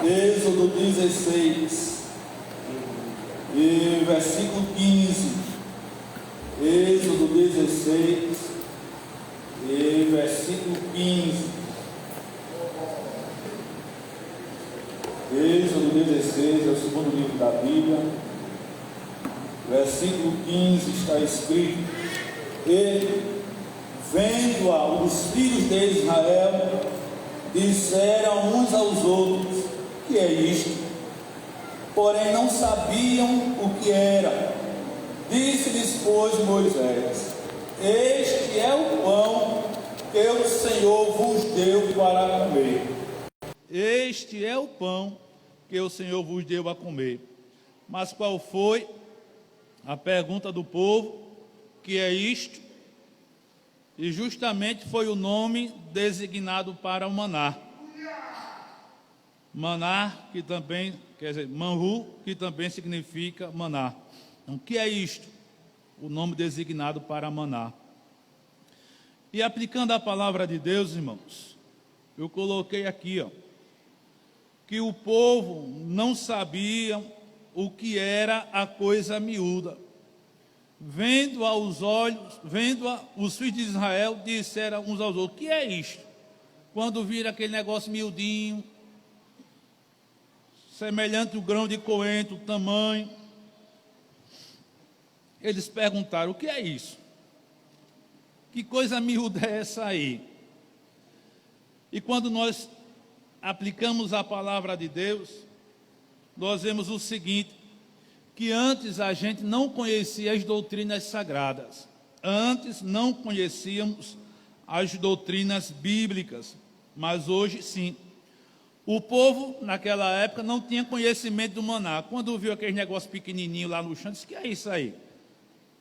Êxodo 16, e versículo 15. Êxodo 16, e versículo 15. Êxodo 16 é o segundo livro da Bíblia. Versículo 15 está escrito: E vendo-a os filhos de Israel, disseram uns aos outros: que é isto? Porém não sabiam o que era. Disse-lhes, pois, Moisés: este é o pão que o Senhor vos deu para comer. Este é o pão que o Senhor vos deu a comer. Mas qual foi a pergunta do povo? Que é isto? E justamente foi o nome designado para o maná. Maná, que também, quer dizer, manhu, que também significa maná. Então, o que é isto? O nome designado para maná. E aplicando a palavra de Deus, irmãos, eu coloquei aqui, que o povo não sabia o que era a coisa miúda. Vendo aos olhos, os filhos de Israel disseram uns aos outros: que é isto? Quando viram aquele negócio miudinho, semelhante ao grão de coentro, o tamanho, eles perguntaram: o que é isso? Que coisa miúda é essa aí? E quando nós aplicamos a palavra de Deus, nós vemos o seguinte: que antes a gente não conhecia as doutrinas sagradas, antes não conhecíamos as doutrinas bíblicas, mas hoje sim. O povo naquela época não tinha conhecimento do maná. Quando viu aquele negócio pequenininho lá no chão, disse: que é isso aí?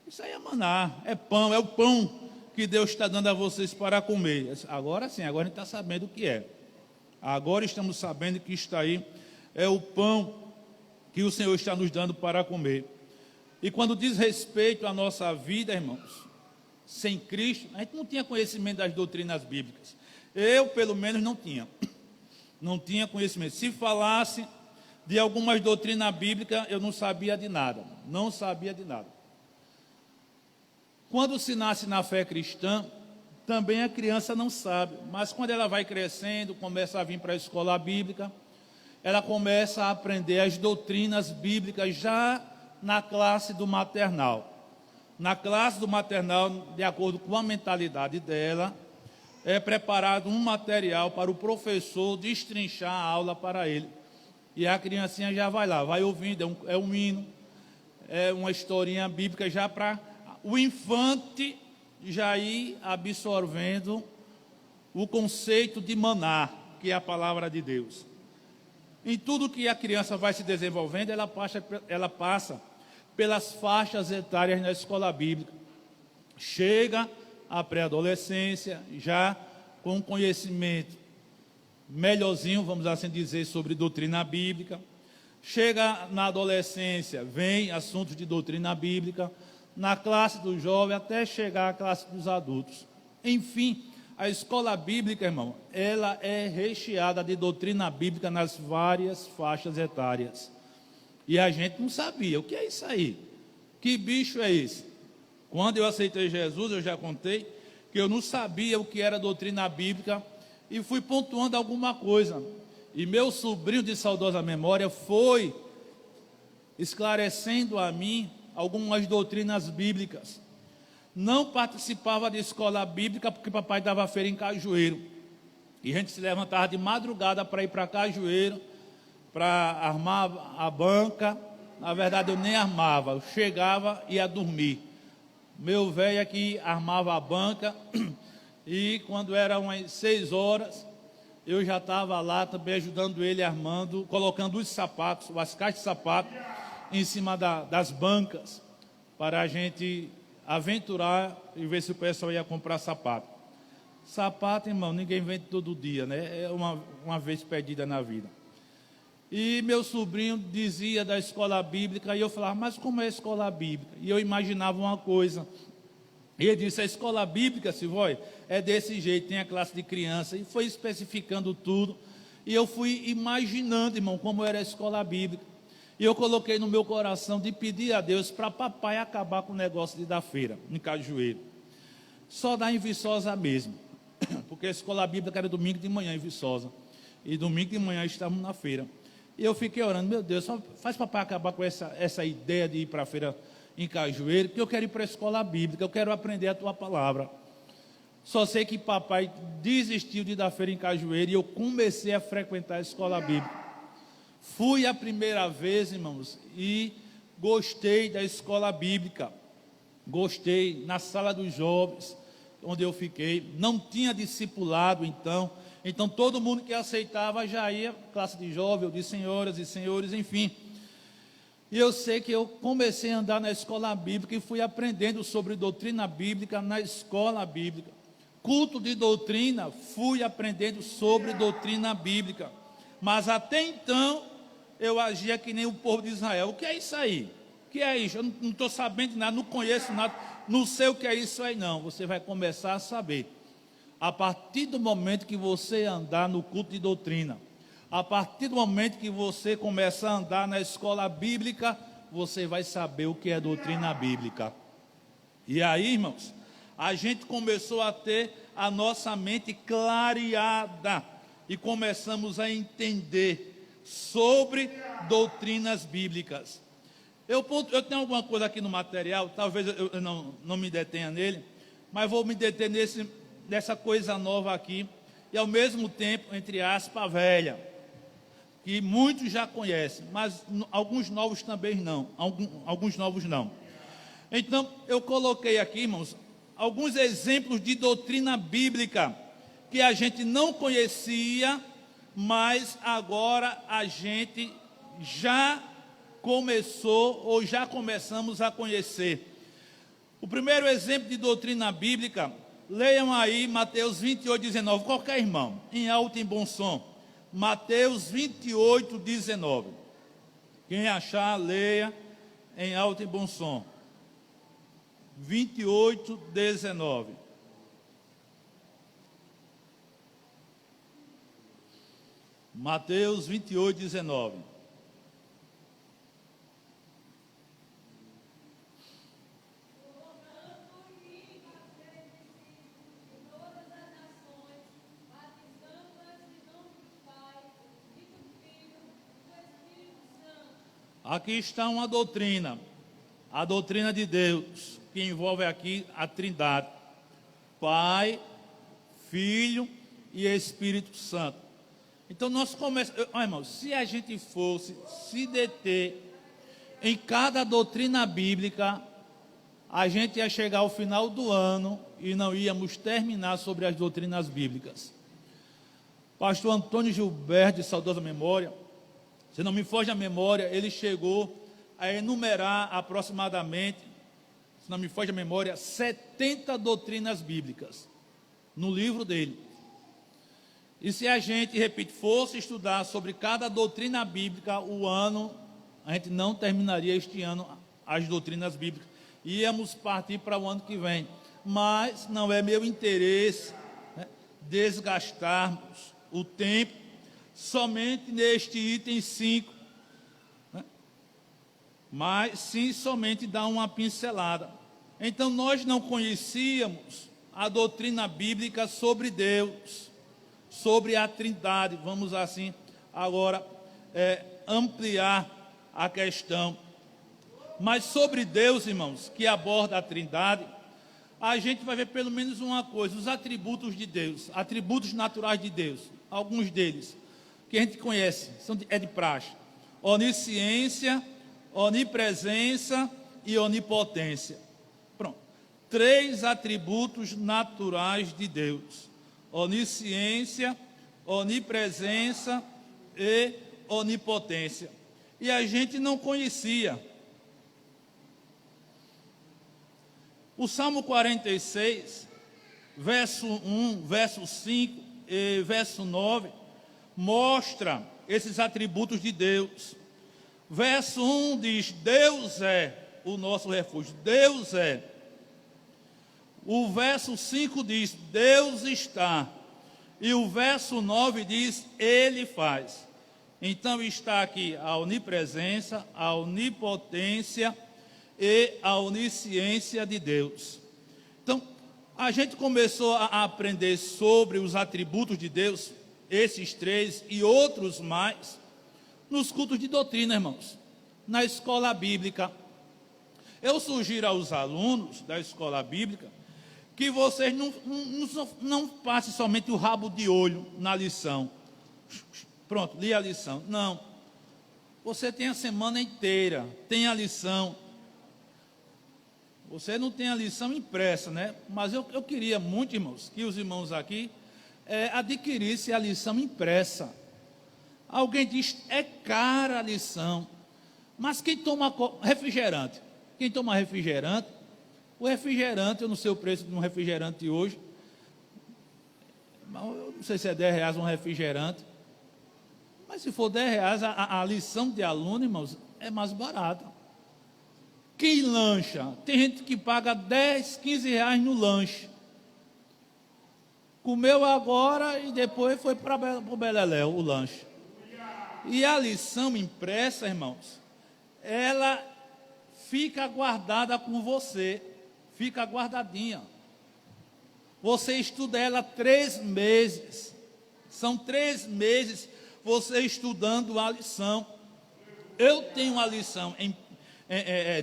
Isso aí é maná, é pão, é o pão que Deus está dando a vocês para comer. Agora sim, agora a gente está sabendo o que é. Agora estamos sabendo que isto aí é o pão que o Senhor está nos dando para comer. E quando diz respeito à nossa vida, irmãos, sem Cristo, a gente não tinha conhecimento das doutrinas bíblicas. Eu, pelo menos, não tinha conhecimento. Se falasse de algumas doutrinas bíblicas, eu não sabia de nada. Não sabia de nada. Quando se nasce na fé cristã, também a criança não sabe. Mas quando ela vai crescendo, começa a vir para a escola bíblica, ela começa a aprender as doutrinas bíblicas já na classe do maternal. Na classe do maternal, de acordo com a mentalidade dela, é preparado um material para o professor destrinchar a aula para ele. E a criancinha já vai lá, vai ouvindo, é um hino, é uma historinha bíblica já para o infante já ir absorvendo o conceito de maná, que é a palavra de Deus. Em tudo que a criança vai se desenvolvendo, ela passa pelas faixas etárias na escola bíblica. Chega à pré-adolescência, já com conhecimento melhorzinho, vamos assim dizer, sobre doutrina bíblica. Chega na adolescência, vem assuntos de doutrina bíblica. Na classe do jovem, até chegar à classe dos adultos. Enfim, a escola bíblica, irmão, ela é recheada de doutrina bíblica nas várias faixas etárias. E a gente não sabia, o que é isso aí? Que bicho é esse? Quando eu aceitei Jesus, eu já contei que eu não sabia o que era doutrina bíblica e fui pontuando alguma coisa. E meu sobrinho de saudosa memória foi esclarecendo a mim algumas doutrinas bíblicas. Não participava de escola bíblica porque papai dava feira em Cajueiro. E a gente se levantava de madrugada para ir para Cajueiro, para armar a banca. Na verdade eu nem armava, eu chegava e ia dormir. Meu velho aqui armava a banca e quando era umas 6 horas, eu já estava lá também ajudando ele armando, colocando os sapatos, as caixas de sapato em cima das bancas, para a gente aventurar e ver se o pessoal ia comprar sapato. Sapato, irmão, ninguém vende todo dia, né? É uma vez perdida na vida. E meu sobrinho dizia da escola bíblica, e eu falava: mas como é a escola bíblica? E eu imaginava uma coisa. E ele disse: a escola bíblica, Silvói, é desse jeito, tem a classe de criança. E foi especificando tudo. E eu fui imaginando, irmão, como era a escola bíblica. E eu coloquei no meu coração de pedir a Deus para papai acabar com o negócio de dar feira em Cajueiro. Só dar em Viçosa mesmo. Porque a escola bíblica era domingo de manhã em Viçosa. E domingo de manhã estávamos na feira. E eu fiquei orando, meu Deus, só faz papai acabar com essa ideia de ir para a feira em Cajueiro, porque eu quero ir para a escola bíblica, eu quero aprender a tua palavra. Só sei que papai desistiu de dar feira em Cajueiro e eu comecei a frequentar a escola bíblica. Fui a primeira vez, irmãos, e gostei da escola bíblica. Gostei na sala dos jovens, onde eu fiquei. Não tinha discipulado, então todo mundo que aceitava já ia, classe de jovem, de senhoras e senhores, enfim. E eu sei que eu comecei a andar na escola bíblica e fui aprendendo sobre doutrina bíblica na escola bíblica. Culto de doutrina, fui aprendendo sobre doutrina bíblica. Mas até então, eu agia que nem o povo de Israel. O que é isso aí? O que é isso? Eu não estou sabendo de nada, não conheço nada, não sei o que é isso aí não. Você vai começar a saber. A partir do momento que você andar no culto de doutrina, a partir do momento que você começar a andar na escola bíblica, você vai saber o que é doutrina bíblica. E aí, irmãos, a gente começou a ter a nossa mente clareada e começamos a entender sobre doutrinas bíblicas. Eu tenho alguma coisa aqui no material, talvez eu não me detenha nele, mas vou me deter nessa coisa nova aqui, e ao mesmo tempo, entre aspas, velha, que muitos já conhecem, mas alguns novos também não, alguns novos não. Então, eu coloquei aqui, irmãos, alguns exemplos de doutrina bíblica que a gente não conhecia, mas agora a gente já começou ou já começamos a conhecer. O primeiro exemplo de doutrina bíblica, leiam aí Mateus 28, 19, qualquer irmão, em alto e em bom som. Mateus 28, 19. Quem achar, leia em alto e bom som. 28, 19. Mateus 28, 19. Aqui está uma doutrina, a doutrina de Deus, que envolve aqui a Trindade, Pai, Filho e Espírito Santo. Então nós começamos, irmãos, se a gente fosse se deter em cada doutrina bíblica, a gente ia chegar ao final do ano e não íamos terminar sobre as doutrinas bíblicas. Pastor Antônio Gilberto, de saudosa memória, se não me foge a memória, ele chegou a enumerar aproximadamente, se não me foge a memória, 70 doutrinas bíblicas no livro dele. E se a gente, repito, fosse estudar sobre cada doutrina bíblica o ano, a gente não terminaria este ano as doutrinas bíblicas. Íamos partir para o ano que vem. Mas não é meu interesse, né, desgastarmos o tempo somente neste item 5, né? Mas sim somente dar uma pincelada. Então nós não conhecíamos a doutrina bíblica sobre Deus, sobre a Trindade. Vamos assim agora ampliar a questão. Mas sobre Deus, irmãos, que aborda a Trindade, a gente vai ver pelo menos uma coisa: os atributos de Deus, atributos naturais de Deus, alguns deles que a gente conhece, é de praxe: onisciência, onipresença e onipotência. Pronto, 3 atributos naturais de Deus: onisciência, onipresença e onipotência. E a gente não conhecia. O Salmo 46, verso 1, verso 5 e verso 9, mostra esses atributos de Deus. Verso 1 diz: Deus é o nosso refúgio, Deus é. O verso 5 diz: Deus está. E o verso 9 diz: Ele faz. Então está aqui a onipresença, a onipotência e a onisciência de Deus. Então, a gente começou a aprender sobre os atributos de Deus, esses três e outros mais, nos cultos de doutrina, irmãos, na escola bíblica. Eu sugiro aos alunos da escola bíblica que vocês não passem somente o rabo de olho na lição. Pronto, li a lição. Não. Você tem a semana inteira, tem a lição. Você não tem a lição impressa, né? Mas eu queria muito, irmãos, que os irmãos aqui adquirissem a lição impressa. Alguém diz, é cara a lição. Mas quem toma refrigerante? Quem toma refrigerante? O refrigerante, eu não sei o preço de um refrigerante hoje. Eu não sei se é R$10 um refrigerante. Mas se for R$10, a lição de aluno, irmãos, é mais barata. Quem lancha? Tem gente que paga 10, 15 reais no lanche. Comeu agora e depois foi para o Beleléu, o lanche. E a lição impressa, irmãos, ela fica guardada com você. Fica guardadinha. Você estuda ela 3 meses. São 3 meses você estudando a lição. Eu tenho uma lição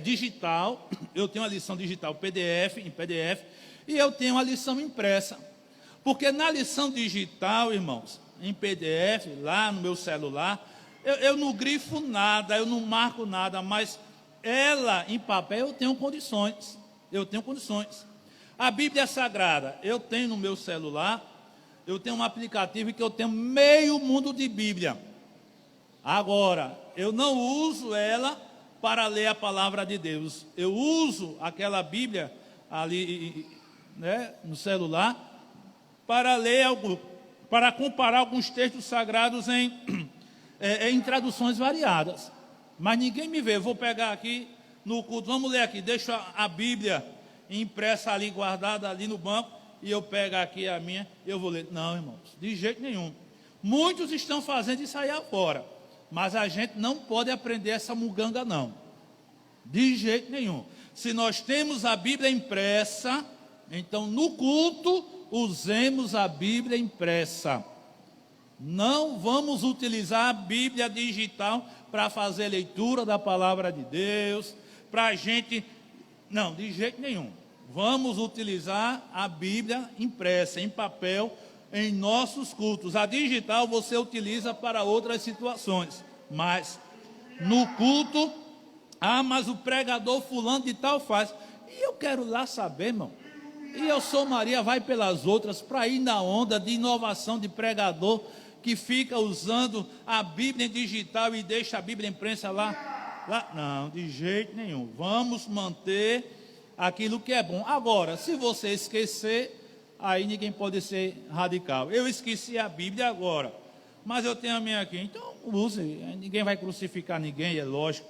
digital, eu tenho uma lição digital em PDF, e eu tenho uma lição impressa. Porque na lição digital, irmãos, em PDF, lá no meu celular, eu não grifo nada, eu não marco nada, mas ela em papel eu tenho condições. A Bíblia Sagrada, eu tenho no meu celular, eu tenho um aplicativo que eu tenho meio mundo de Bíblia. Agora, eu não uso ela para ler a palavra de Deus. Eu uso aquela Bíblia ali, né, no celular, para ler para comparar alguns textos sagrados em traduções variadas. Mas ninguém me vê. Eu vou pegar aqui no culto, vamos ler aqui, deixo a Bíblia impressa ali, guardada ali no banco, e eu pego aqui a minha, eu vou ler. Não, irmãos, de jeito nenhum. Muitos estão fazendo isso aí afora, mas a gente não pode aprender essa muganga, não. De jeito nenhum. Se nós temos a Bíblia impressa, então no culto, usemos a Bíblia impressa. Não vamos utilizar a Bíblia digital para fazer leitura da palavra de Deus, para a gente... Não, de jeito nenhum. Vamos utilizar a Bíblia impressa, em papel, em nossos cultos. A digital você utiliza para outras situações. Mas no culto, mas o pregador fulano de tal faz. E eu quero lá saber, irmão. E eu sou Maria, vai pelas outras, para ir na onda de inovação de pregador, que fica usando a Bíblia digital e deixa a Bíblia impressa lá. Não, de jeito nenhum. Vamos manter aquilo que é bom. Agora, se você esquecer, aí ninguém pode ser radical. Eu esqueci a Bíblia agora, mas eu tenho a minha aqui. Então, use. Ninguém vai crucificar ninguém, é lógico.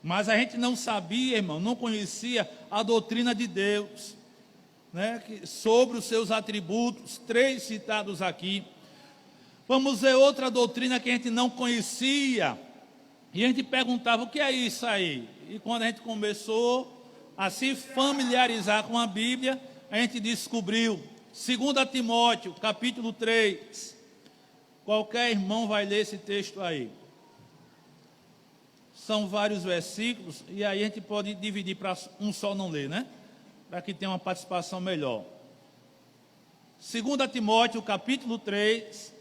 Mas a gente não sabia, irmão, não conhecia a doutrina de Deus, né, sobre os seus atributos, 3 citados aqui. Vamos ver outra doutrina que a gente não conhecia. E a gente perguntava, o que é isso aí? E quando a gente começou a se familiarizar com a Bíblia, a gente descobriu. 2 Timóteo, capítulo 3. Qualquer irmão vai ler esse texto aí. São vários versículos, e aí a gente pode dividir para um só não ler, né? Para que tenha uma participação melhor. 2 Timóteo, capítulo 3,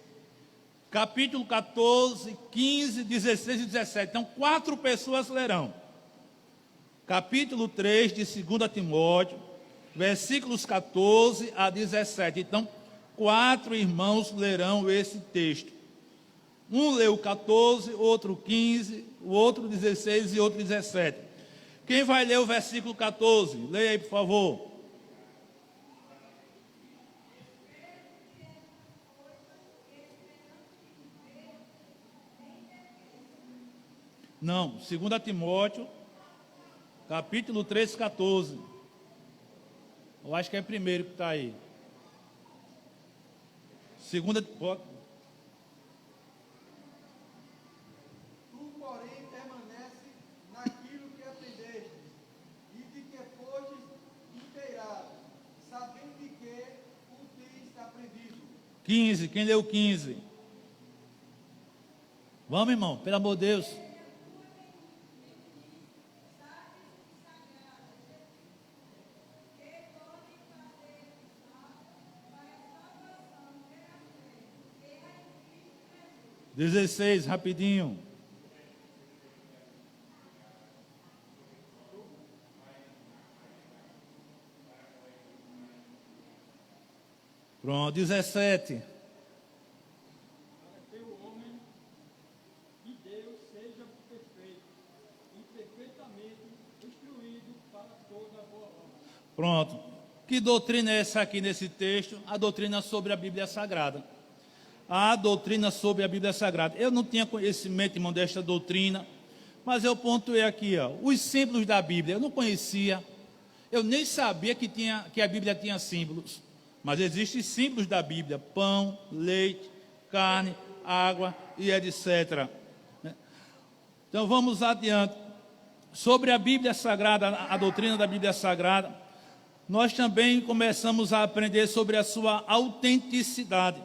capítulo 14, 15, 16 e 17. Então, 4 pessoas lerão. Capítulo 3 de 2 Timóteo, versículos 14 a 17. Então, 4 irmãos lerão esse texto. Um leu 14, outro 15, o outro 16 e outro 17. Quem vai ler o versículo 14? Leia aí, por favor. Não, 2 Timóteo, capítulo 3, 14. Eu acho que é primeiro que está aí. Segunda, Tu, porém, permanece naquilo que aprendeste e de que fostes inteirado, sabendo de que o tens aprendido. 15, quem leu 15? Vamos, irmão, pelo amor de Deus. Dezesseis, rapidinho. Pronto, 17. Para que o homem de Deus seja perfeito e perfeitamente instruído para toda boa obra. Pronto. Que doutrina é essa aqui nesse texto? A doutrina sobre a Bíblia Sagrada. A doutrina sobre a Bíblia Sagrada. Eu não tinha conhecimento, irmão, desta doutrina, mas eu pontuei aqui, ó, os símbolos da Bíblia. Eu não conhecia, eu nem sabia que a Bíblia tinha símbolos, mas existem símbolos da Bíblia: pão, leite, carne, água e etc. Então vamos adiante. Sobre a Bíblia Sagrada, a doutrina da Bíblia Sagrada, nós também começamos a aprender sobre a sua autenticidade.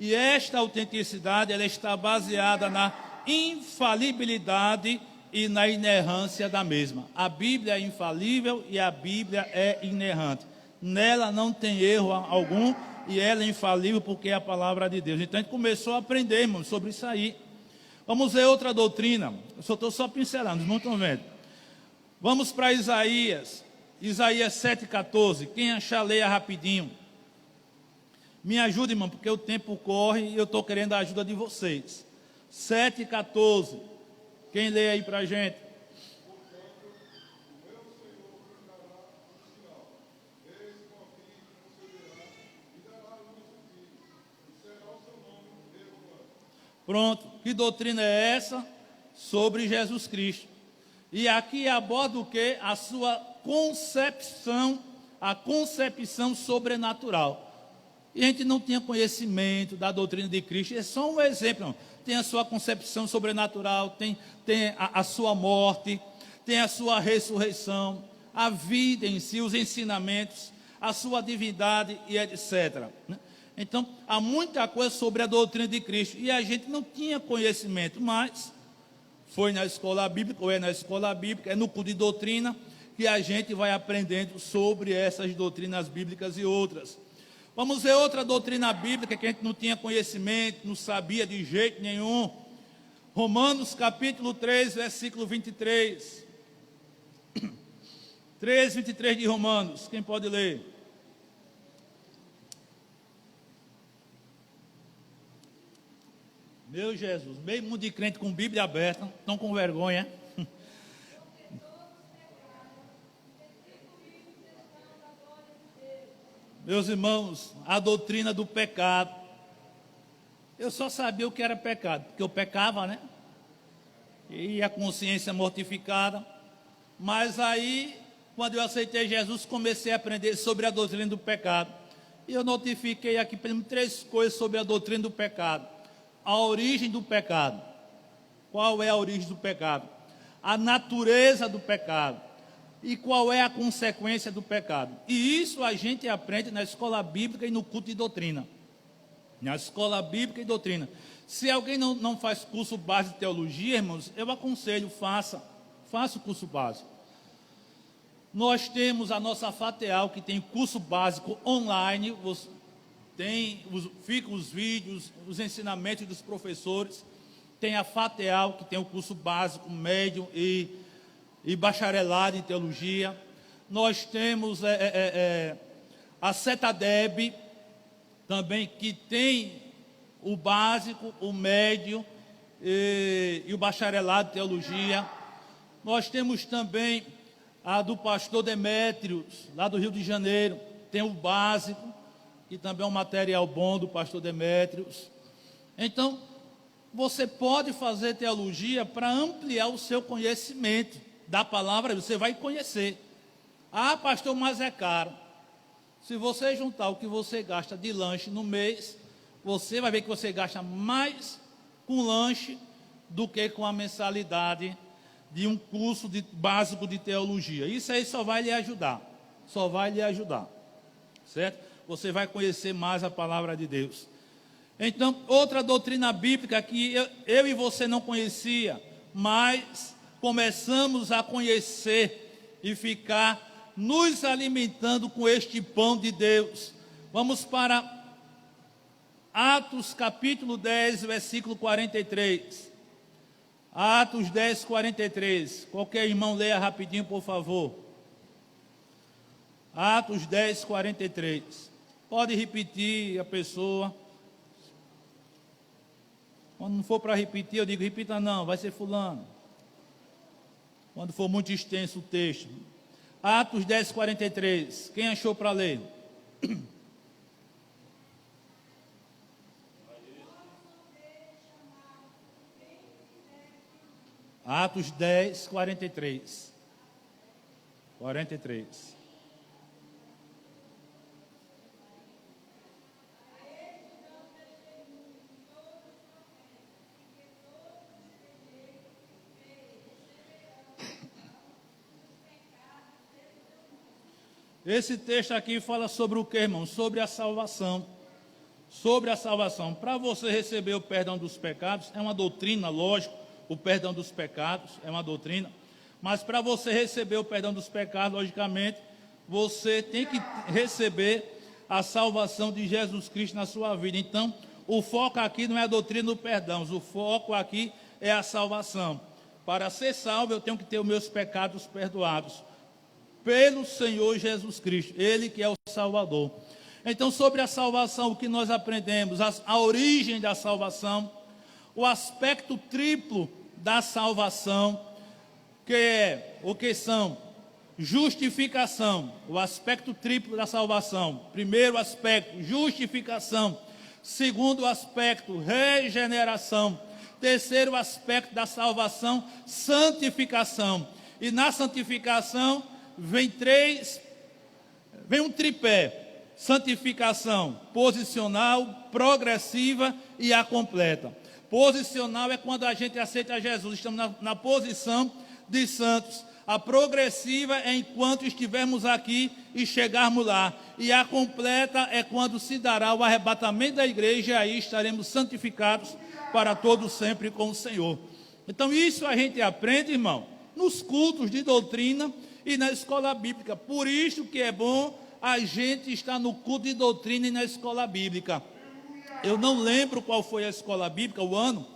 E esta autenticidade, ela está baseada na infalibilidade e na inerrância da mesma. A Bíblia é infalível e a Bíblia é inerrante. Nela não tem erro algum e ela é infalível porque é a palavra de Deus. Então a gente começou a aprender, irmãos, sobre isso aí. Vamos ver outra doutrina. Eu só estou pincelando, não estão vendo. Vamos para Isaías 7,14. Quem achar, leia rapidinho. Me ajude, irmão, porque o tempo corre e eu estou querendo a ajuda de vocês. 7,14. Quem lê aí para a gente? Pronto. Que doutrina é essa? Sobre Jesus Cristo. E aqui aborda o que? A sua concepção, a concepção sobrenatural. E a gente não tinha conhecimento da doutrina de Cristo. É só um exemplo. Não. Tem a sua concepção sobrenatural, tem a sua morte, tem a sua ressurreição, a vida em si, os ensinamentos, a sua divindade e etc. Então, há muita coisa sobre a doutrina de Cristo. E a gente não tinha conhecimento, mas foi na escola bíblica, ou é na escola bíblica, é no culto de doutrina, que a gente vai aprendendo sobre essas doutrinas bíblicas e outras. Vamos ver outra doutrina bíblica que a gente não tinha conhecimento, não sabia de jeito nenhum. Romanos capítulo 3, versículo 23. 3, 23 de Romanos, quem pode ler? Meu Jesus, meio mundo de crente com Bíblia aberta, estão com vergonha. Meus irmãos, a doutrina do pecado. Eu só sabia o que era pecado, porque eu pecava, né? E a consciência mortificada. Mas aí, quando eu aceitei Jesus, comecei a aprender sobre a doutrina do pecado. E eu notifiquei aqui pelo 3 coisas sobre a doutrina do pecado. A origem do pecado. Qual é a origem do pecado? A natureza do pecado. E qual é a consequência do pecado? E isso a gente aprende na escola bíblica e no culto de doutrina. Na escola bíblica e doutrina. Se alguém não faz curso básico de teologia, irmãos, eu aconselho, faça o curso básico. Nós temos a nossa FATEAL, que tem curso básico online, ficam os vídeos, os ensinamentos dos professores. Tem a FATEAL, que tem o curso básico, médio e bacharelado em teologia. Nós temos a CETADEB também, que tem o básico, o médio e o bacharelado em teologia. Nós temos também a do pastor Demétrios, lá do Rio de Janeiro, tem o básico, e também é um material bom do pastor Demétrios. Então, você pode fazer teologia para ampliar o seu conhecimento da palavra, você vai conhecer. Ah, pastor, mas é caro. Se você juntar o que você gasta de lanche no mês, você vai ver que você gasta mais com lanche do que com a mensalidade de um curso básico de teologia. Isso aí só vai lhe ajudar, certo? Você vai conhecer mais a palavra de Deus. Então, outra doutrina bíblica que eu e você não conhecia, mas começamos a conhecer e ficar nos alimentando com este pão de Deus. Vamos para Atos capítulo 10, versículo 43. Atos 10, 43. Qualquer irmão leia rapidinho, por favor. Atos 10, 43. Pode repetir a pessoa. Quando não for para repetir, eu digo, repita não, vai ser fulano. Quando for muito extenso o texto. Atos 10, 43. Quem achou para ler? Atos 10, 43. 43. Esse texto aqui fala sobre o que, irmão? Sobre a salvação. Sobre a salvação. Para você receber o perdão dos pecados, é uma doutrina, lógico, o perdão dos pecados é uma doutrina, mas para você receber o perdão dos pecados, logicamente, você tem que receber a salvação de Jesus Cristo na sua vida. Então, o foco aqui não é a doutrina do perdão, o foco aqui é a salvação. Para ser salvo, eu tenho que ter os meus pecados perdoados pelo Senhor Jesus Cristo, Ele que é o Salvador. Então, sobre a salvação, o que nós aprendemos? A origem da salvação, o aspecto triplo da salvação, que é o que são justificação, o aspecto triplo da salvação. Primeiro aspecto, justificação. Segundo aspecto, regeneração. Terceiro aspecto da salvação, santificação. E na santificação vem um tripé: santificação posicional, progressiva e a completa. Posicional é quando a gente aceita Jesus, estamos na posição de santos. A progressiva é enquanto estivermos aqui e chegarmos lá. E a completa é quando se dará o arrebatamento da igreja, e aí estaremos santificados para todo sempre com o Senhor. Então isso a gente aprende, irmão, nos cultos de doutrina e na escola bíblica. Por isso que é bom a gente estar no culto de doutrina e na escola bíblica. Eu não lembro qual foi a escola bíblica, o ano,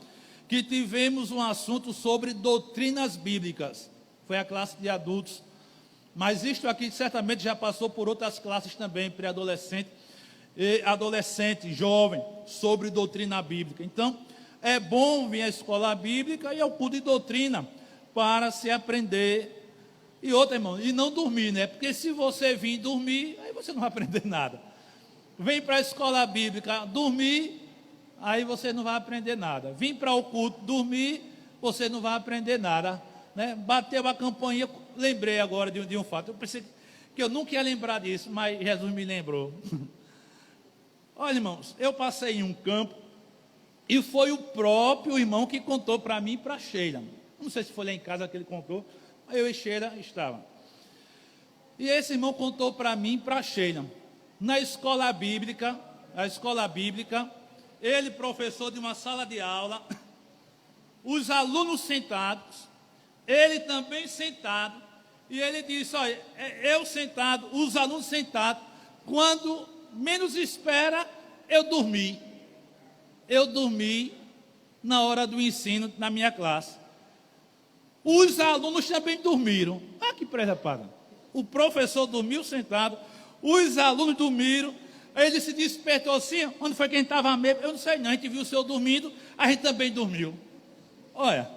que tivemos um assunto sobre doutrinas bíblicas. Foi a classe de adultos. Mas isto aqui certamente já passou por outras classes também, pré-adolescente, adolescente, jovem, sobre doutrina bíblica. Então, é bom vir à escola bíblica e ao culto de doutrina para se aprender. E outra, irmão, e não dormir, né? Porque se você vir dormir, aí você não vai aprender nada. Vem para a escola bíblica dormir, aí você não vai aprender nada. Vim para o culto dormir, você não vai aprender nada, né? Bateu a campainha, lembrei agora de um fato. Eu pensei que eu nunca ia lembrar disso, mas Jesus me lembrou. Olha, irmãos, eu passei em um campo e foi o próprio irmão que contou para mim e para a Sheila. Não sei se foi lá em casa que ele contou, mas eu e Sheila estavam. E esse irmão contou para mim e para a Sheila. Na escola bíblica, ele, professor de uma sala de aula, os alunos sentados, ele também sentado, e ele disse: olha, eu sentado, os alunos sentados, quando menos espera, eu dormi na hora do ensino na minha classe. Os alunos também dormiram. Ah, que presepada. O professor dormiu sentado, os alunos dormiram, ele se despertou assim. Onde foi quem estava mesmo? Eu não sei não, a gente viu o senhor dormindo, a gente também dormiu. Olha,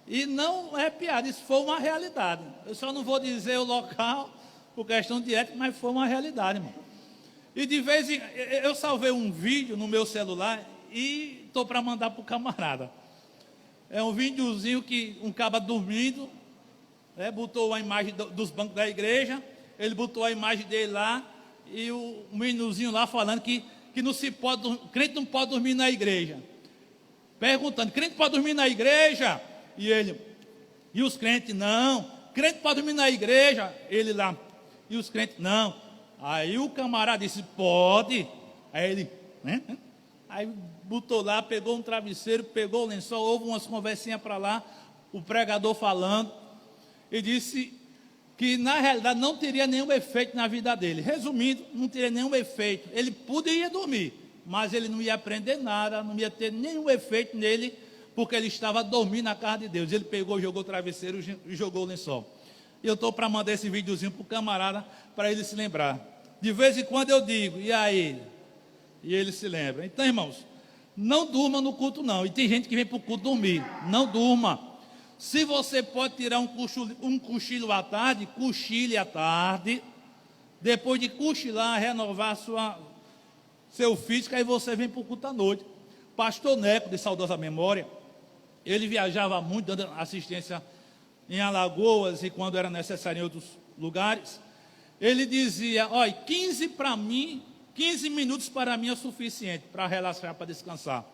e não é piada, isso foi uma realidade. Eu só não vou dizer o local, por questão de ética, mas foi uma realidade, irmão. E de vez em quando, eu salvei um vídeo no meu celular e estou para mandar para o camarada. É um videozinho que um cara dormindo, botou a imagem dos bancos da igreja, ele botou a imagem dele lá, e o meninozinho lá falando que que não se pode, crente não pode dormir na igreja. Perguntando, crente pode dormir na igreja? E os crentes, não. Crente pode dormir na igreja? Ele lá, e os crentes, não. Aí o camarada disse, pode. Aí ele, né? Aí botou lá, pegou um travesseiro, pegou o lençol, houve umas conversinhas para lá, o pregador falando, e disse que na realidade não teria nenhum efeito na vida dele. Resumindo, não teria nenhum efeito. Ele poderia dormir, mas ele não ia aprender nada, não ia ter nenhum efeito nele, porque ele estava dormindo na casa de Deus. Ele pegou, jogou o travesseiro e jogou o lençol. E eu estou para mandar esse videozinho para o camarada, para ele se lembrar. De vez em quando eu digo, e aí? E ele se lembra. Então, irmãos, não durma no culto não. E tem gente que vem para o culto dormir. Não durma. Se você pode tirar um cochilo à tarde, cochile à tarde. Depois de cochilar, renovar seu físico, aí você vem para o culto à noite. Pastor Neco, de saudosa memória, ele viajava muito, dando assistência em Alagoas e quando era necessário em outros lugares. Ele dizia, olha, 15 minutos para mim é suficiente para relaxar, para descansar.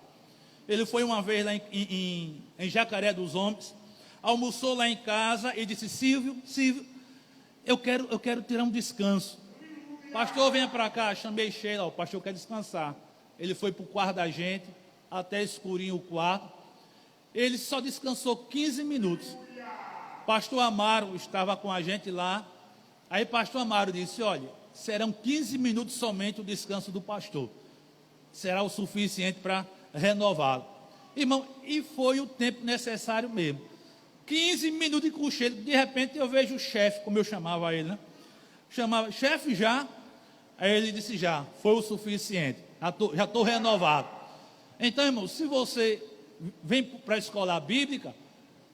Ele foi uma vez lá em Jacaré dos Homens, almoçou lá em casa e disse, Silvio, eu quero tirar um descanso. Pastor, venha para cá. Chamei Sheila, o pastor quer descansar. Ele foi para o quarto da gente, até escurinho o quarto. Ele só descansou 15 minutos. Pastor Amaro estava com a gente lá. Aí pastor Amaro disse, olha, serão 15 minutos somente o descanso do pastor. Será o suficiente para renová-lo. Irmão, e foi o tempo necessário mesmo. 15 minutos de cochilo. De repente eu vejo o chefe, como eu chamava ele, né? Chamava, chefe já? Aí ele disse, já, foi o suficiente. Já estou renovado. Então, irmão, se você vem para a escola bíblica,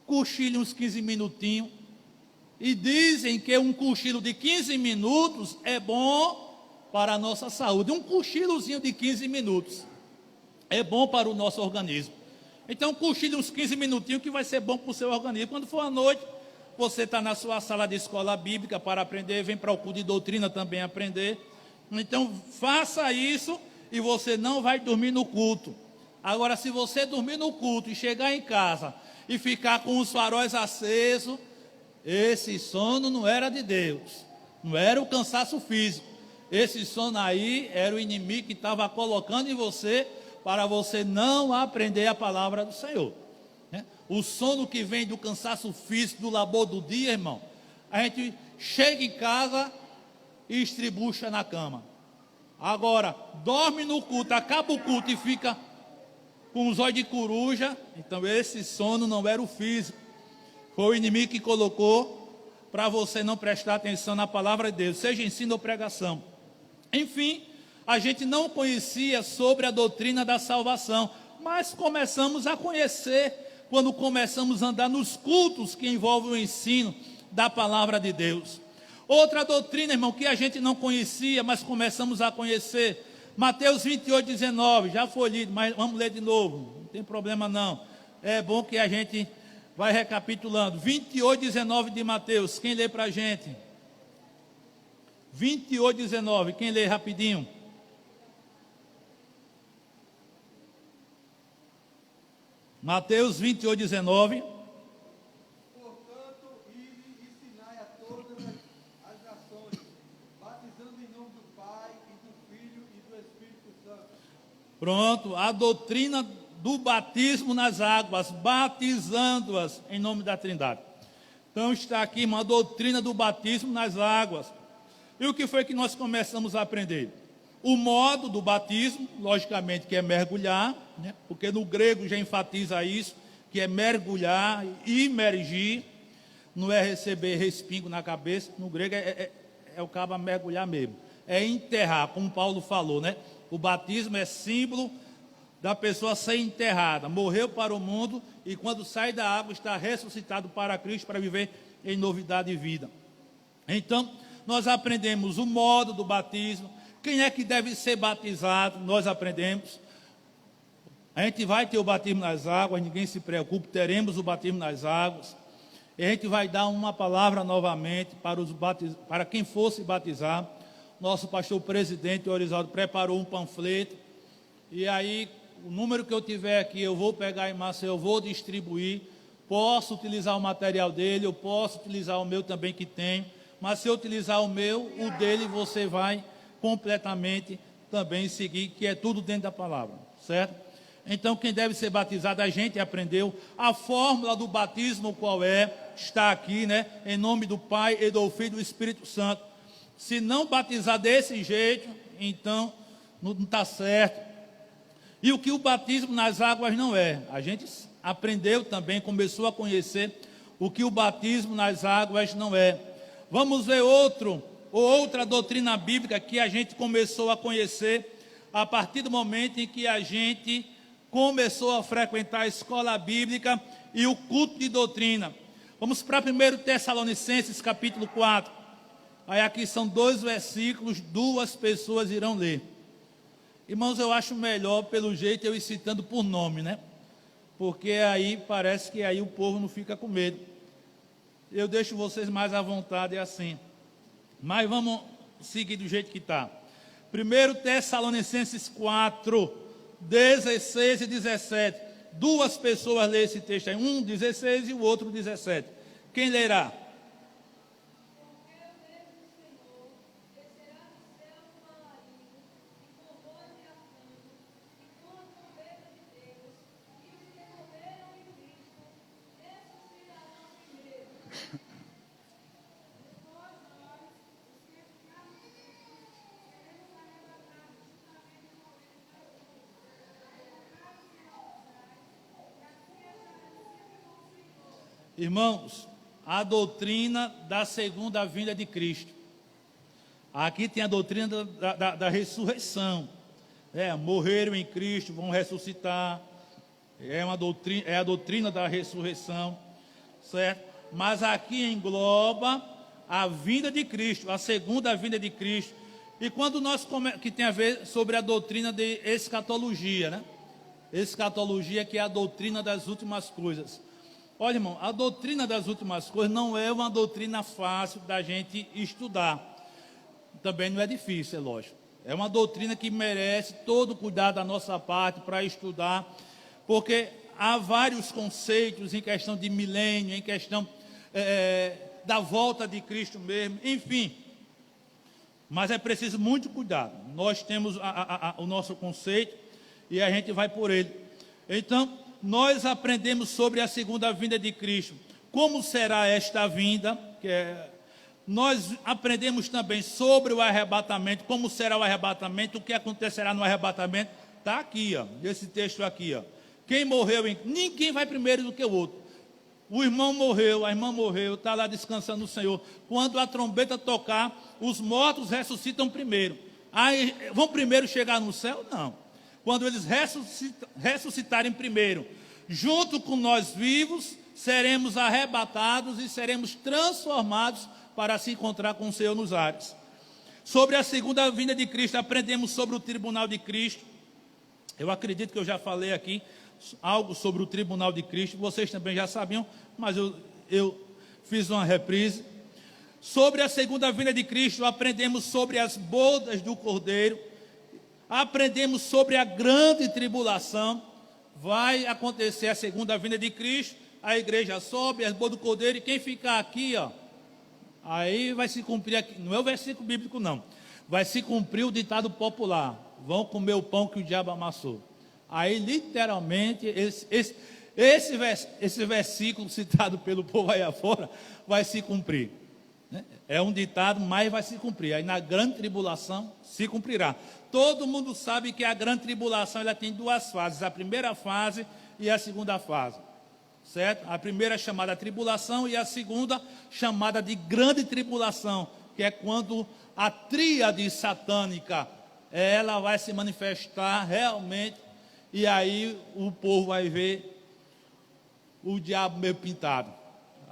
cochile uns 15 minutinhos. E dizem que um cochilo de 15 minutos é bom para a nossa saúde. Um cochilozinho de 15 minutos é bom para o nosso organismo. Então, cochile uns 15 minutinhos que vai ser bom para o seu organismo. Quando for à noite, você está na sua sala de escola bíblica para aprender, vem para o culto de doutrina também aprender. Então, faça isso e você não vai dormir no culto. Agora, se você dormir no culto e chegar em casa e ficar com os faróis acesos, esse sono não era de Deus, não era o cansaço físico. Esse sono aí era o inimigo que estava colocando em você para você não aprender a palavra do Senhor. O sono que vem do cansaço físico, do labor do dia, irmão, a gente chega em casa e estribucha na cama. Agora, dorme no culto, acaba o culto e fica com os olhos de coruja. Então esse sono não era o físico, foi o inimigo que colocou para você não prestar atenção na palavra de Deus, seja ensino ou pregação. Enfim, a gente não conhecia sobre a doutrina da salvação, mas começamos a conhecer quando começamos a andar nos cultos que envolvem o ensino da palavra de Deus. Outra doutrina, irmão, que a gente não conhecia, mas começamos a conhecer, Mateus 28, 19, já foi lido, mas vamos ler de novo, não tem problema não. É bom que a gente vai recapitulando. 28, 19 de Mateus, quem lê para a gente? 28, 19, quem lê rapidinho? Mateus 28, 19. Portanto, ide e ensinai a todas as nações, batizando em nome do Pai, e do Filho e do Espírito Santo. Pronto, a doutrina do batismo nas águas, batizando-as em nome da Trindade. Então está aqui uma doutrina do batismo nas águas. E o que foi que nós começamos a aprender? O modo do batismo, logicamente que é mergulhar, né? Porque no grego já enfatiza isso, que é mergulhar, imergir, não é receber respingo na cabeça, no grego é o cabo mergulhar mesmo, é enterrar, como Paulo falou, né? O batismo é símbolo da pessoa ser enterrada, morreu para o mundo e quando sai da água está ressuscitado para Cristo para viver em novidade de vida. Então, nós aprendemos o modo do batismo, quem é que deve ser batizado, nós aprendemos. A gente vai ter o batismo nas águas, ninguém se preocupe, teremos o batismo nas águas. E a gente vai dar uma palavra novamente para quem fosse batizar. nosso pastor presidente, o Orisaldo, preparou um panfleto. E aí, o número que eu tiver aqui, eu vou pegar em massa, eu vou distribuir. Posso utilizar o material dele, eu posso utilizar o meu também que tem. Mas se eu utilizar o meu, o dele você vai completamente também seguir, que é tudo dentro da palavra, certo? Então, quem deve ser batizado, a gente aprendeu. A fórmula do batismo, qual é? Está aqui, né? Em nome do Pai, e do Filho e do Espírito Santo. Se não batizar desse jeito, então não está certo. E o que o batismo nas águas não é? A gente aprendeu também, começou a conhecer o que o batismo nas águas não é. Vamos ver outra doutrina bíblica que a gente começou a conhecer a partir do momento em que a gente começou a frequentar a escola bíblica e o culto de doutrina. Vamos para 1 Tessalonicenses capítulo 4. Aí aqui são 2 versículos, 2 pessoas irão ler. Irmãos, eu acho melhor, pelo jeito, eu ir citando por nome, né? Porque aí parece que aí o povo não fica com medo. Eu deixo vocês mais à vontade assim. Mas vamos seguir do jeito que está. 1 Tessalonicenses 4, 16 e 17. 2 pessoas lêem esse texto aí. Um 16 e o outro 17. Quem lerá? Irmãos, a doutrina da segunda vinda de Cristo. Aqui tem a doutrina da ressurreição. Morreram em Cristo, vão ressuscitar. É a doutrina da ressurreição, certo? Mas aqui engloba a vinda de Cristo, a segunda vinda de Cristo. E quando que tem a ver sobre a doutrina de escatologia, né? Escatologia, que é a doutrina das últimas coisas. Olha, irmão, a doutrina das últimas coisas não é uma doutrina fácil da gente estudar. Também não é difícil, é lógico. É uma doutrina que merece todo o cuidado da nossa parte para estudar, porque há vários conceitos em questão de milênio, em questão da volta de Cristo mesmo, enfim. Mas é preciso muito cuidado. Nós temos o nosso conceito e a gente vai por ele. Então, nós aprendemos sobre a segunda vinda de Cristo. Como será esta vinda? Nós aprendemos também sobre o arrebatamento. Como será o arrebatamento? O que acontecerá no arrebatamento? Está aqui, ó, esse texto aqui, ó. Quem morreu, ninguém vai primeiro do que o outro. O irmão morreu, a irmã morreu, está lá descansando no Senhor. Quando a trombeta tocar, os mortos ressuscitam primeiro. Aí, vão primeiro chegar no céu? Não. Quando eles ressuscitarem primeiro, junto com nós vivos, seremos arrebatados e seremos transformados para se encontrar com o Senhor nos ares. Sobre a segunda vinda de Cristo, aprendemos sobre o tribunal de Cristo. Eu acredito que eu já falei aqui algo sobre o tribunal de Cristo, vocês também já sabiam, mas eu fiz uma reprise. Sobre a segunda vinda de Cristo, aprendemos sobre as bodas do Cordeiro. Aprendemos sobre a grande tribulação. Vai acontecer a segunda vinda de Cristo, a igreja sobe, as bodas do Cordeiro, e quem ficar aqui, ó, aí vai se cumprir aqui, não é o versículo bíblico não, vai se cumprir o ditado popular: vão comer o pão que o diabo amassou. Aí literalmente esse versículo citado pelo povo aí afora vai se cumprir. É um ditado, mas vai se cumprir. Aí na grande tribulação se cumprirá. Todo mundo sabe que a grande tribulação ela tem 2 fases: a primeira fase e a segunda fase, certo? A primeira é chamada tribulação e a segunda chamada de grande tribulação, que é quando a tríade satânica ela vai se manifestar realmente, e aí o povo vai ver o diabo meio pintado.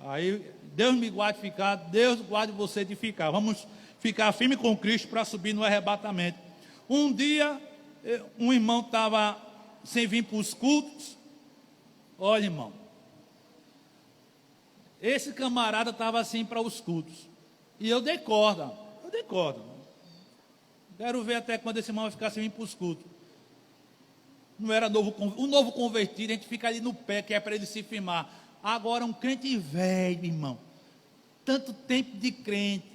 Aí Deus me guarde de ficar, Deus guarde você de ficar. Vamos ficar firme com Cristo para subir no arrebatamento. Um dia, um irmão estava sem vir para os cultos. Olha, irmão, esse camarada estava assim para os cultos. E eu dei corda. Quero ver até quando esse irmão vai ficar sem vir para os cultos. Não era o novo convertido, a gente fica ali no pé, que é para ele se firmar. Agora um crente velho, irmão, tanto tempo de crente,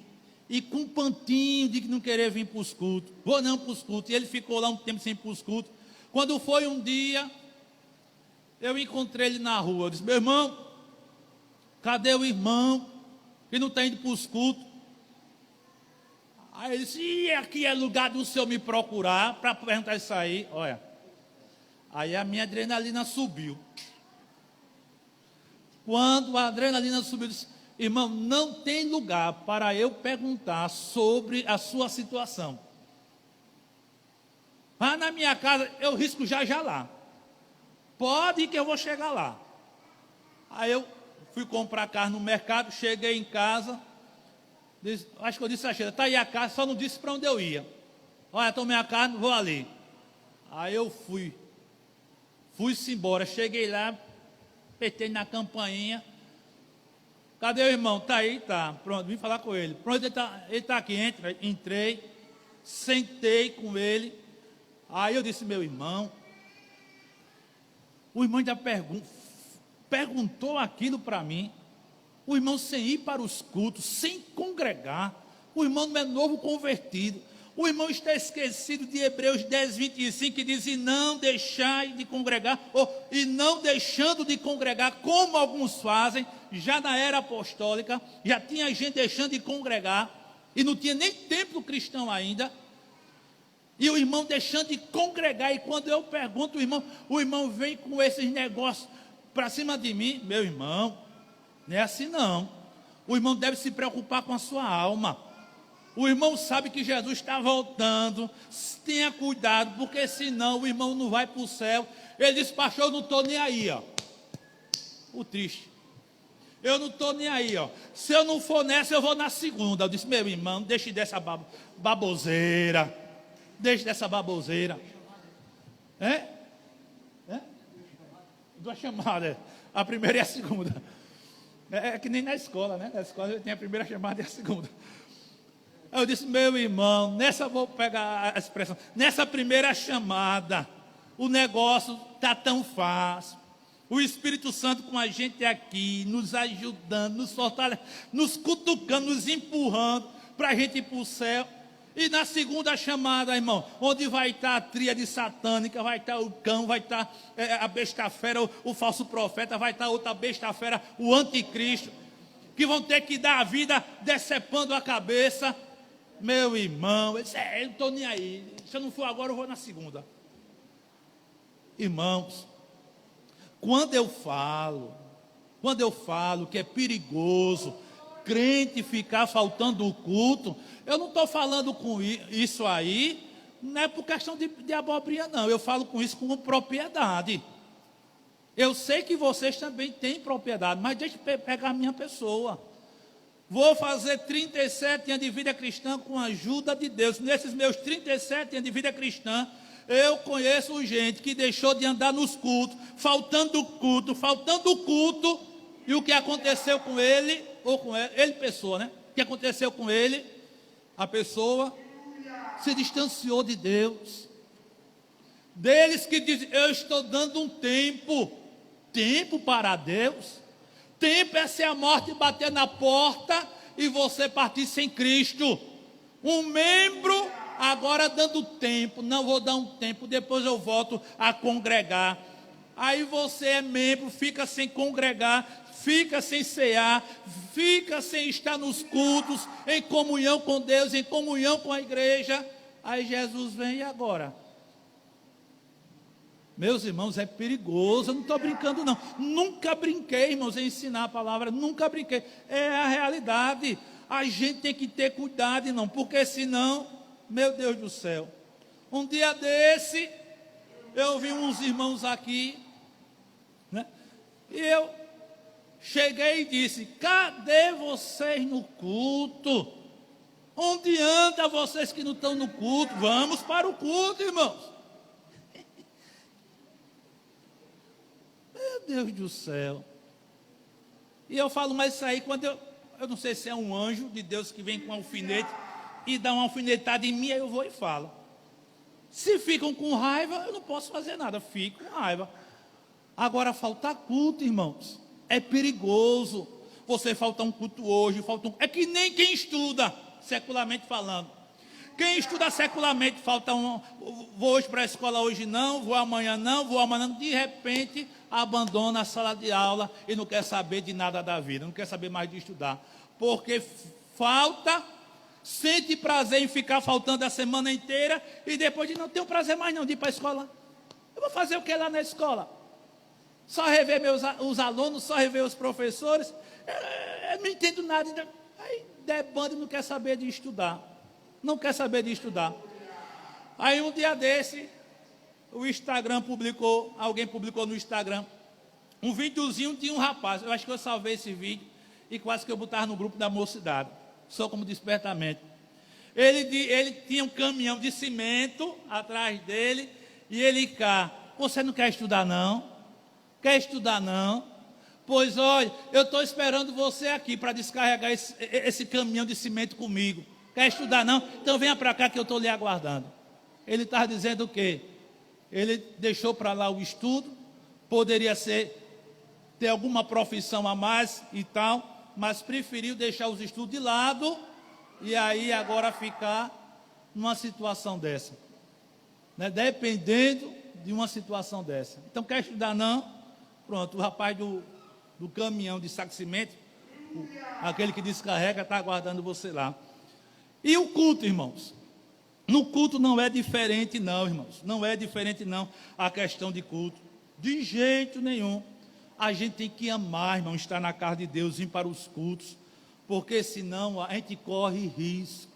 e com um pantinho de não querer vir para os cultos, vou não para os cultos, e ele ficou lá um tempo sem ir para os cultos. Quando foi um dia, eu encontrei ele na rua, eu disse, meu irmão, cadê o irmão que não está indo para os cultos? Aí ele disse, e aqui é lugar do senhor me procurar, para perguntar isso aí, olha. Aí a minha adrenalina subiu. Quando a adrenalina subiu, eu disse, irmão, não tem lugar para eu perguntar sobre a sua situação. Vá na minha casa, eu risco já lá. Pode ir que eu vou chegar lá. Aí eu fui comprar carne no mercado, cheguei em casa, acho que eu disse a Sheila, está aí a casa, só não disse para onde eu ia. Olha, tomei a carne, vou ali. Aí eu fui-se embora, cheguei lá, apertei na campainha. Cadê o irmão? Está aí, tá. Pronto, vim falar com ele. Pronto, ele está aqui, entrei, sentei com ele. Aí eu disse, meu irmão, o irmão ainda perguntou aquilo para mim. O irmão sem ir para os cultos, sem congregar. O irmão não é novo convertido. O irmão está esquecido de Hebreus 10, 25, que diz, e não deixai de congregar, e não deixando de congregar, como alguns fazem, já na era apostólica, já tinha gente deixando de congregar, e não tinha nem templo cristão ainda, e o irmão deixando de congregar, e quando eu pergunto, o irmão vem com esses negócios para cima de mim, meu irmão, não é assim não, o irmão deve se preocupar com a sua alma. O irmão sabe que Jesus está voltando, tenha cuidado, porque senão o irmão não vai para o céu. Ele disse, pastor, eu não estou nem aí, ó. O triste. Eu não estou nem aí, ó. Se eu não for nessa, eu vou na segunda. Eu disse, meu irmão, deixe dessa baboseira. Deixe dessa baboseira. É? Duas chamadas. A primeira e a segunda. É que nem na escola, né? Na escola tem a primeira chamada e a segunda. Eu disse, meu irmão, vou pegar a expressão, nessa primeira chamada, o negócio está tão fácil. O Espírito Santo com a gente aqui, nos ajudando, nos fortalecendo, nos cutucando, nos empurrando para a gente ir para o céu. E na segunda chamada, irmão, onde vai estar a tríade satânica, vai estar o cão, vai estar a besta fera, o falso profeta, vai estar outra besta fera, o anticristo, que vão ter que dar a vida decepando a cabeça. Meu irmão, eu não estou nem aí. Se eu não for agora, eu vou na segunda. Irmãos, quando eu falo que é perigoso crente ficar faltando o culto, eu não estou falando com isso aí, não é por questão de abobrinha, não. Eu falo com isso com propriedade. Eu sei que vocês também têm propriedade, mas deixa eu pegar a minha pessoa. Vou fazer 37 anos de vida cristã com a ajuda de Deus. Nesses meus 37 anos de vida cristã, eu conheço gente que deixou de andar nos cultos, faltando o culto, e o que aconteceu com ele, ou com ele pessoa, né? O que aconteceu com ele? A pessoa se distanciou de Deus. Deles que dizem, eu estou dando um tempo para Deus. Tempo é se a morte bater na porta e você partir sem Cristo. Um membro agora dando tempo, não vou dar um tempo, depois eu volto a congregar. Aí você é membro, fica sem congregar, fica sem cear, fica sem estar nos cultos, em comunhão com Deus, em comunhão com a igreja. Aí Jesus vem e agora? Meus irmãos, é perigoso, eu não estou brincando não, nunca brinquei, irmãos, em ensinar a palavra, nunca brinquei, é a realidade, a gente tem que ter cuidado, irmão, porque senão, meu Deus do céu, um dia desse, eu vi uns irmãos aqui, né, e eu cheguei e disse, cadê vocês no culto? Onde anda vocês que não estão no culto? Vamos para o culto, irmãos. Meu Deus do céu. E eu falo, mas isso aí, quando eu não sei se é um anjo de Deus que vem com um alfinete e dá uma alfinetada em mim, aí eu vou e falo. Se ficam com raiva, eu não posso fazer nada, fico com raiva. Agora, faltar culto, irmãos, é perigoso. Você falta um culto hoje, é que nem quem estuda, secularmente falando. Quem estuda secularmente, falta um, vou hoje para a escola, hoje não, vou amanhã não, de repente abandona a sala de aula e não quer saber de nada da vida, não quer saber mais de estudar. Porque falta, sente prazer em ficar faltando a semana inteira e depois de não ter prazer mais não de ir para a escola. Eu vou fazer o que lá na escola? Só rever os alunos, só rever os professores. Eu não entendo nada. Aí debanda e não quer saber de estudar. Não quer saber de estudar. Aí um dia desse, o Instagram publicou, alguém publicou no Instagram, um videozinho de um rapaz. Eu acho que eu salvei esse vídeo e quase que eu botava no grupo da mocidade. Só como despertamento. Ele tinha um caminhão de cimento atrás dele e ele cá. Você não quer estudar não? Quer estudar não? Pois olha, eu estou esperando você aqui para descarregar esse caminhão de cimento comigo. Quer estudar não? Então venha para cá que eu estou lhe aguardando. Ele está dizendo o quê? Ele deixou para lá o estudo, poderia ter alguma profissão a mais e tal, mas preferiu deixar os estudos de lado e aí agora ficar numa situação dessa, né? Dependendo de uma situação dessa. Então quer estudar não? Pronto, o rapaz do caminhão de saco de cimento, aquele que descarrega, está aguardando você lá. E o culto, irmãos? No culto não é diferente não, irmãos. Não é diferente não a questão de culto. De jeito nenhum. A gente tem que amar, irmão, estar na casa de Deus, ir para os cultos. Porque senão a gente corre risco.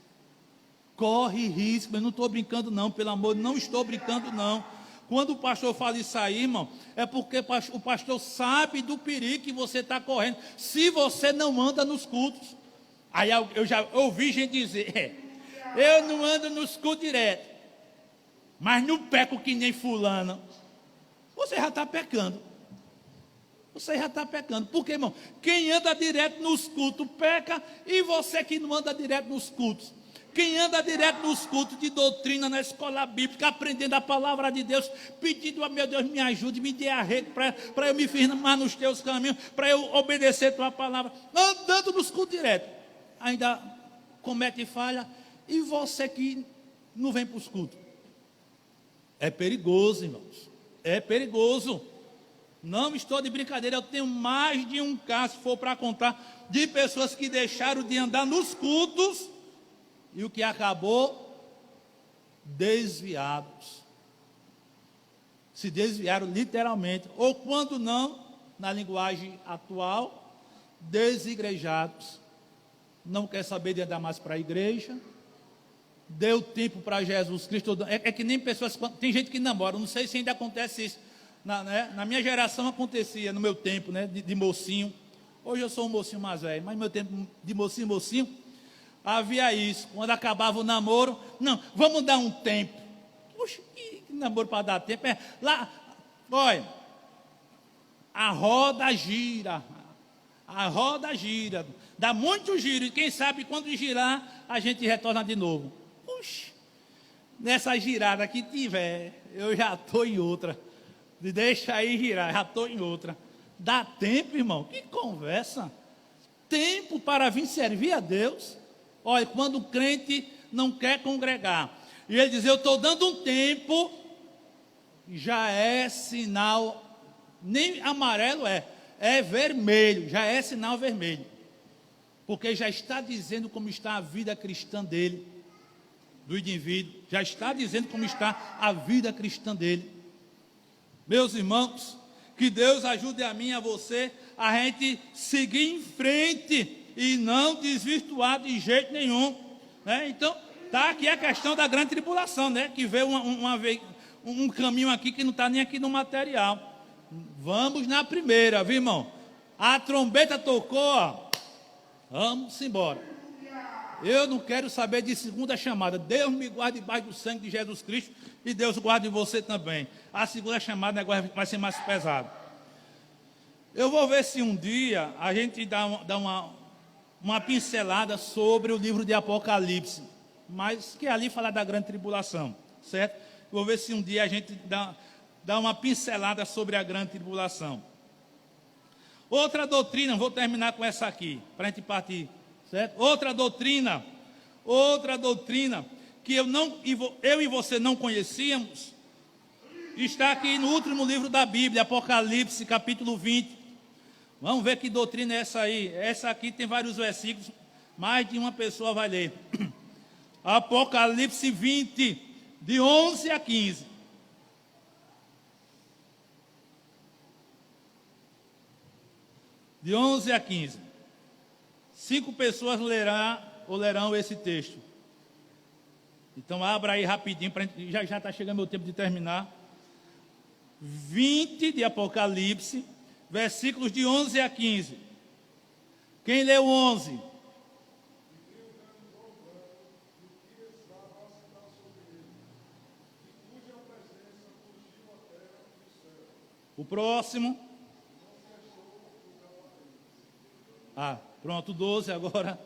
Corre risco. Eu não estou brincando não, pelo amor, não estou brincando não. Quando o pastor fala isso aí, irmão, é porque o pastor sabe do perigo que você está correndo, se você não anda nos cultos. Aí eu já ouvi gente dizer, eu não ando nos cultos direto, mas não peco que nem fulano. Você já está pecando. Você já está pecando. Por quê, irmão? Quem anda direto nos cultos peca, e você que não anda direto nos cultos. Quem anda direto nos cultos de doutrina, na escola bíblica, aprendendo a palavra de Deus, pedindo a meu Deus, me ajude, me dê arrego para eu me firmar nos teus caminhos, para eu obedecer a tua palavra, andando nos cultos direto, ainda comete falha, e você que não vem para os cultos. É perigoso, irmãos, é perigoso. Não estou de brincadeira, eu tenho mais de um caso, se for para contar, de pessoas que deixaram de andar nos cultos, e o que acabou? Desviados. Se desviaram literalmente. Ou quando não, na linguagem atual, desigrejados. Não quer saber de andar mais para a igreja. Deu tempo para Jesus Cristo. É que nem pessoas... Tem gente que namora, não sei se ainda acontece isso. Na minha geração acontecia, no meu tempo, né, de mocinho. Hoje eu sou um mocinho mais velho, mas no meu tempo de mocinho... Havia isso, quando acabava o namoro, não, vamos dar um tempo. Poxa, que namoro para dar tempo? Lá, olha, a roda gira, dá muito giro, e quem sabe quando girar, a gente retorna de novo. Puxa, nessa girada que tiver, eu já estou em outra, deixa aí girar, já estou em outra. Dá tempo, irmão, que conversa, tempo para vir servir a Deus. Olha, quando o crente não quer congregar, e ele diz, eu estou dando um tempo, já é sinal, nem amarelo é vermelho, já é sinal vermelho, porque já está dizendo como está a vida cristã dele, do indivíduo, já está dizendo como está a vida cristã dele. Meus irmãos, que Deus ajude a mim e a você, a gente seguir em frente, e não desvirtuar de jeito nenhum, né? Então, está aqui a questão da grande tribulação, né? Que veio um caminho aqui que não está nem aqui no material. Vamos na primeira, viu, irmão? A trombeta tocou, ó. Vamos embora. Eu não quero saber de segunda chamada. Deus me guarde debaixo do sangue de Jesus Cristo, e Deus guarde você também. A segunda chamada, o negócio vai ser mais pesado. Eu vou ver se um dia a gente dá uma pincelada sobre o livro de Apocalipse. mas que ali fala da grande tribulação, certo? Vou ver se um dia a gente dá uma pincelada sobre a grande tribulação. Outra doutrina, vou terminar com essa aqui, para a gente partir, certo? Outra doutrina que eu e você não conhecíamos, está aqui no último livro da Bíblia, Apocalipse, capítulo 20. Vamos ver que doutrina é essa aí. Essa aqui tem vários versículos, mais de uma pessoa vai ler. Apocalipse 20, de 11 a 15. De 11 a 15. 5 pessoas lerão esse texto. Então abra aí rapidinho, já está chegando meu tempo de terminar. 20 de Apocalipse, versículos de 11 a 15. Quem leu 11? O próximo. Pronto, 12 agora.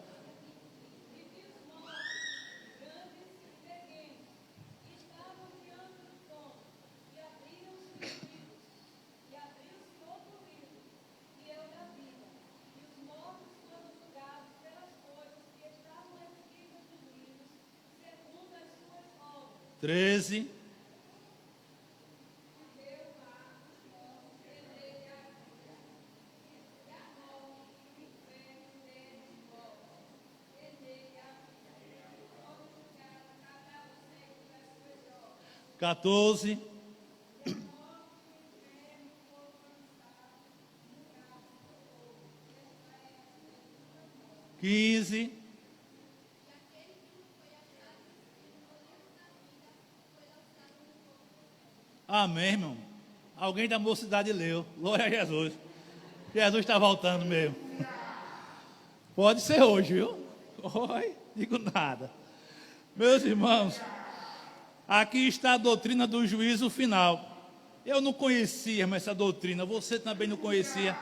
Treze. Quatorze. 15. Amém, irmão. Alguém da mocidade leu. Glória a Jesus. Jesus está voltando mesmo. Pode ser hoje, viu? Oi, digo nada. Meus irmãos, aqui está a doutrina do juízo final. Eu não conhecia essa doutrina, você também não conhecia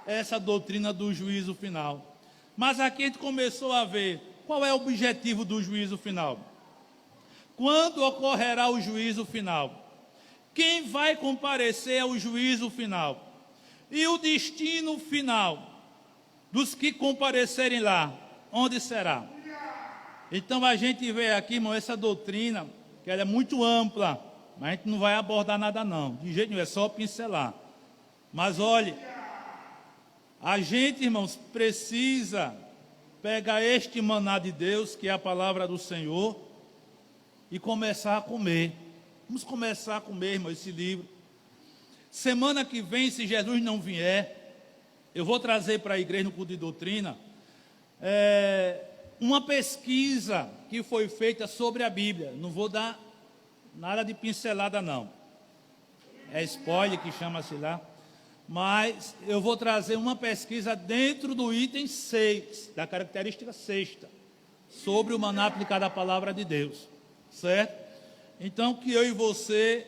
essa doutrina do juízo final. Mas aqui a gente começou a ver qual é o objetivo do juízo final. Quando ocorrerá o juízo final? Quem vai comparecer ao juízo final? E o destino final dos que comparecerem lá, onde será? Então a gente vê aqui, irmão, essa doutrina, que ela é muito ampla, mas a gente não vai abordar nada não, de jeito nenhum, é só pincelar. Mas olhe, a gente, irmãos, precisa pegar este maná de Deus, que é a palavra do Senhor, e começar a comer. Vamos começar a comer, irmão, esse livro. Semana que vem, se Jesus não vier, eu vou trazer para a igreja no culto de doutrina uma pesquisa que foi feita sobre a Bíblia. Não vou dar nada de pincelada não. É spoiler que chama-se lá. Mas eu vou trazer uma pesquisa dentro do item 6, da característica 6, sobre o maná aplicado à palavra de Deus. Certo? Então que eu e você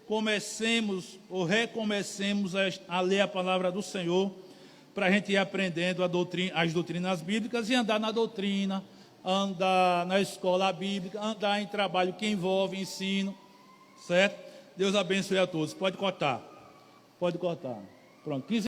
comecemos ou recomecemos a ler a palavra do Senhor, para a gente ir aprendendo as doutrinas bíblicas e andar na doutrina, andar na escola bíblica, andar em trabalho que envolve ensino, certo? Deus abençoe a todos. Pode cortar. Pronto, 15